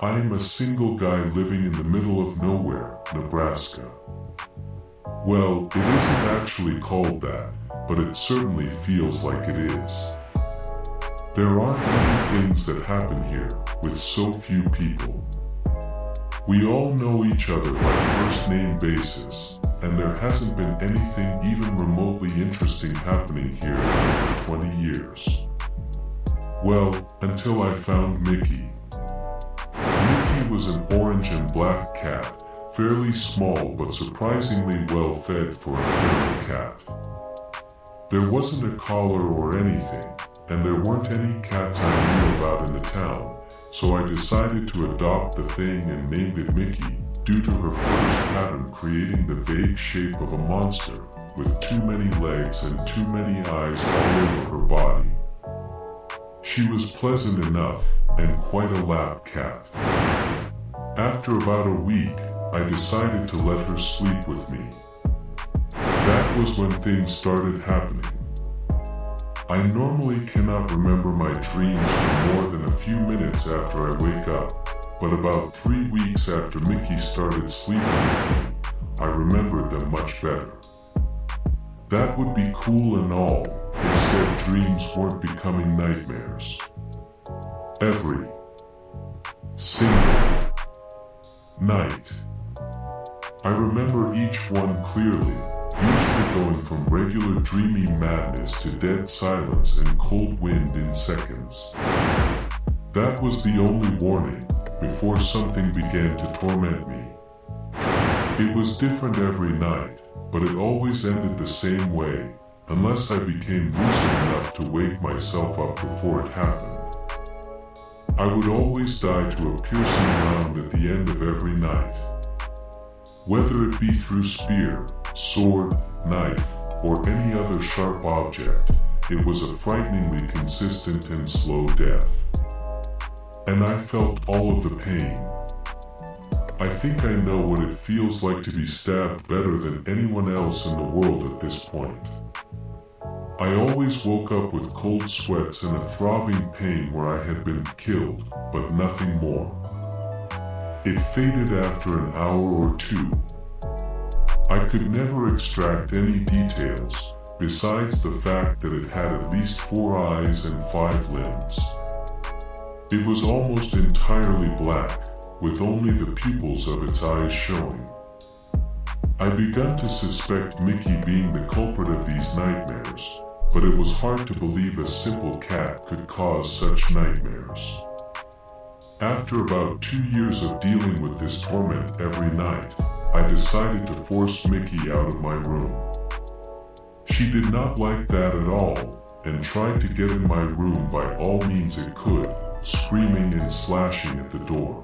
I am a single guy living in the middle of nowhere, Nebraska. Well, it isn't actually called that, but it certainly feels like it is. There aren't many things that happen here, with so few people. We all know each other by first-name basis, and there hasn't been anything even remotely interesting happening here in over 20 years. Well, until I found Mickey. Mickey was an orange and black cat, fairly small but surprisingly well fed for a feral cat. There wasn't a collar or anything, and there weren't any cats I knew about in the town, so I decided to adopt the thing and named it Mickey, due to her fur's pattern creating the vague shape of a monster, with too many legs and too many eyes all over her body. She was pleasant enough, and quite a lap cat. After about a week, I decided to let her sleep with me. That was when things started happening. I normally cannot remember my dreams for more than a few minutes after I wake up, but about 3 weeks after Mickey started sleeping with me, I remembered them much better. That would be cool and all, except dreams weren't becoming nightmares. Every single night. I remember each one clearly, usually going from regular dreamy madness to dead silence and cold wind in seconds. That was the only warning, before something began to torment me. It was different every night, but it always ended the same way, unless I became lucid enough to wake myself up before it happened. I would always die to a piercing round at the end of every night. Whether it be through spear, sword, knife, or any other sharp object, it was a frighteningly consistent and slow death. And I felt all of the pain. I think I know what it feels like to be stabbed better than anyone else in the world at this point. I always woke up with cold sweats and a throbbing pain where I had been killed, but nothing more. It faded after an hour or two. I could never extract any details, besides the fact that it had at least 4 eyes and 5 limbs. It was almost entirely black, with only the pupils of its eyes showing. I began to suspect Mickey being the culprit of these nightmares, but it was hard to believe a simple cat could cause such nightmares. After about 2 years of dealing with this torment every night, I decided to force Mickey out of my room. She did not like that at all, and tried to get in my room by all means it could, screaming and slashing at the door.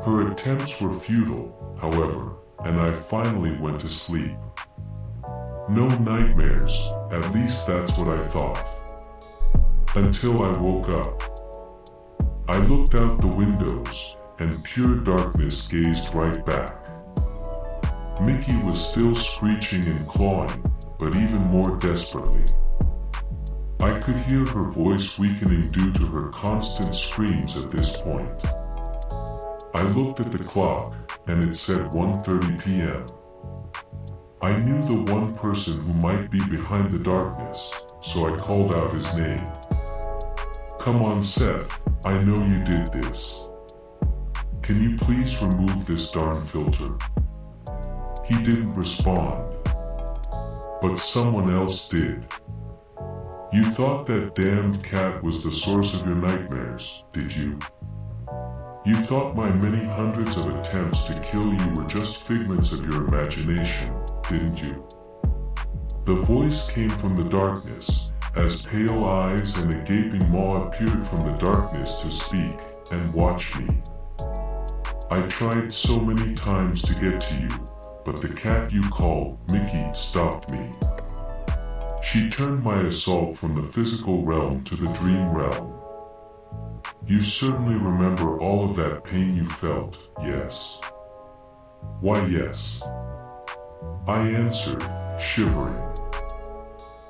Her attempts were futile, however, and I finally went to sleep. No nightmares, at least that's what I thought. Until I woke up. I looked out the windows, and pure darkness gazed right back. Mickey was still screeching and clawing, but even more desperately. I could hear her voice weakening due to her constant screams at this point. I looked at the clock, and it said 1:30 p.m. I knew the one person who might be behind the darkness, so I called out his name. "Come on, Seth, I know you did this. Can you please remove this darn filter?" He didn't respond. But someone else did. "You thought that damned cat was the source of your nightmares, did you? You thought my many hundreds of attempts to kill you were just figments of your imagination, didn't you?" The voice came from the darkness, as pale eyes and a gaping maw appeared from the darkness to speak and watch me. "I tried so many times to get to you, but the cat you call Mickey stopped me." She turned my assault from the physical realm to the dream realm. "You certainly remember all of that pain you felt, yes?" "Why, yes," I answered, shivering.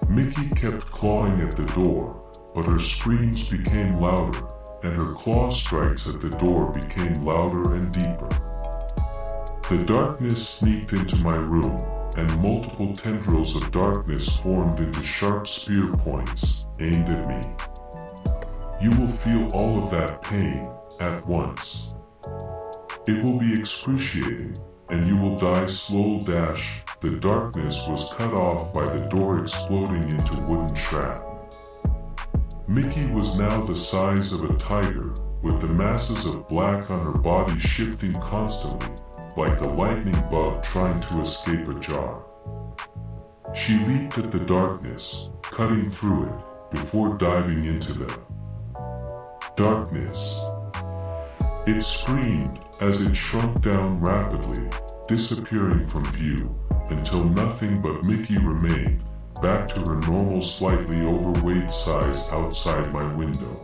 Mickey kept clawing at the door, but her screams became louder, and her claw strikes at the door became louder and deeper. The darkness sneaked into my room, and multiple tendrils of darkness formed into sharp spear points, aimed at me. You will feel all of that pain at once. It will be excruciating, and you will die slow. The darkness was cut off by the door exploding into wooden shrapnel. Mickey was now the size of a tiger, with the masses of black on her body shifting constantly, like a lightning bug trying to escape a jar. She leaped at the darkness, cutting through it, before diving into the darkness. It screamed as it shrunk down rapidly, disappearing from view, until nothing but Mickey remained, back to her normal slightly overweight size outside my window.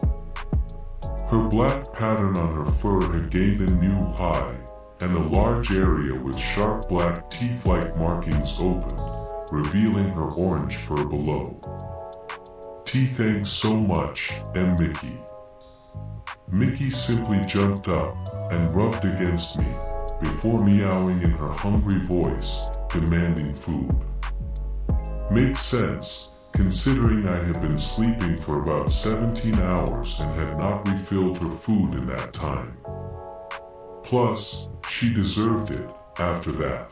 Her black pattern on her fur had gained a new high, and a large area with sharp black teeth-like markings opened, revealing her orange fur below. Thanks so much, Mickey. Mickey simply jumped up and rubbed against me, before meowing in her hungry voice, demanding food. Makes sense, considering I had been sleeping for about 17 hours and had not refilled her food in that time. Plus, she deserved it after that.